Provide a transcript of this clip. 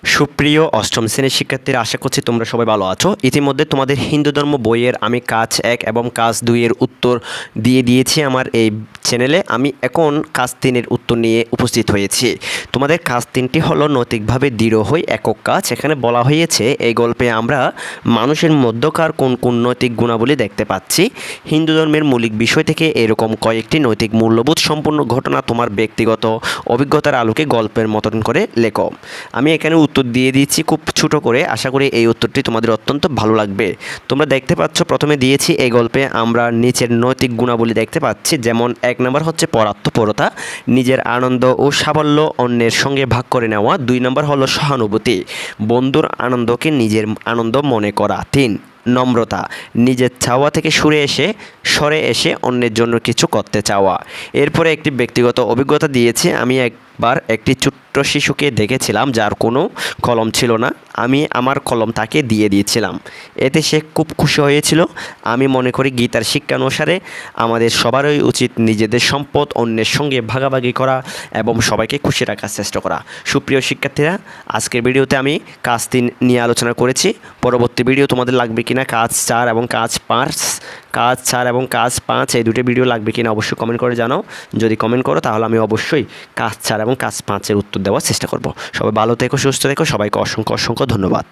সুপ্রিয় অষ্টম শ্রেণীর শিক্ষার্থীরা, আশা করছি তোমরা সবাই ভালো আছো। ইতিমধ্যে তোমাদের হিন্দু ধর্ম বইয়ের আমি কাজ 1 এবং কাজ 2 এর উত্তর দিয়ে দিয়েছি আমার এই চ্যানেলে। আমি এখন কাজ 3 এর উত্তর নিয়ে উপস্থিত হয়েছি। তোমাদের কাজ 3টি হলো নৈতিকভাবে দৃঢ় হই একক কাজ। এখানে বলা হয়েছে এই গল্পে আমরা মানুষের মধ্যকার কোন কোন নৈতিক গুণাবলী দেখতে পাচ্ছি। হিন্দু ধর্মের মৌলিক বিষয় থেকে এরকম কয়েকটি নৈতিক মূল্যবোধ সম্পূর্ণ ঘটনা তোমার ব্যক্তিগত অভিজ্ঞতার আলোকে গল্পের মতন করে লেখো। আমি এখানে উত্তর দিয়ে দিচ্ছি খুব ছোট করে। আশা করি এই উত্তরটি তোমাদের অত্যন্ত ভালো লাগবে। তোমরা দেখতে পাচ্ছ প্রথমে দিয়েছি এই গল্পে আমরা নিচের নৈতিক গুণাবলী দেখতে পাচ্ছি। যেমন 1 নম্বর হচ্ছে পরার্থপরতা, নিজের আনন্দ ও সাফল্য অন্যের সঙ্গে ভাগ করে নেওয়া। 2 নম্বর হলো সহানুভূতি, বন্ধুর আনন্দকে নিজের আনন্দ মনে করা। 3 নম্রতা, নিজের চাওয়া থেকে সরে এসে অন্যের জন্য কিছু করতে চাওয়া। এরপরে একটি ব্যক্তিগত অভিজ্ঞতা দিয়েছি। আমি একবার একটি ছোট্ট শিশুকে দেখেছিলাম যার কোনো কলম ছিল না। আমি আমার কলম তাকে দিয়ে দিয়েছিলাম, এতে সে খুব খুশি হয়েছিল। আমি মনে করি গীতার শিক্ষা অনুসারে আমাদের সবারই উচিত নিজেদের সম্পদ অন্যের সঙ্গে ভাগাভাগি করা এবং সবাইকে খুশি রাখার চেষ্টা করা। সুপ্রিয় শিক্ষার্থীরা, আজকের ভিডিওতে আমি কাজ 3 নিয়ে আলোচনা করেছি। পরবর্তী ভিডিও তোমাদের লাগবে কিনা কাজ 4 এবং কাজ 5, কাজ 4 এবং কাজ 5 এই দুটো ভিডিও লাগবে কিনা অবশ্যই কমেন্ট করে জানাও। যদি কমেন্ট করো তাহলে আমি অবশ্যই কাজ 4 এবং কাজ 5 এর উত্তর দেওয়ার চেষ্টা করব। সবাই ভালো থেকো, সুস্থ থেকো। সবাইকে অসংখ্য অসংখ্য ধন্যবাদ।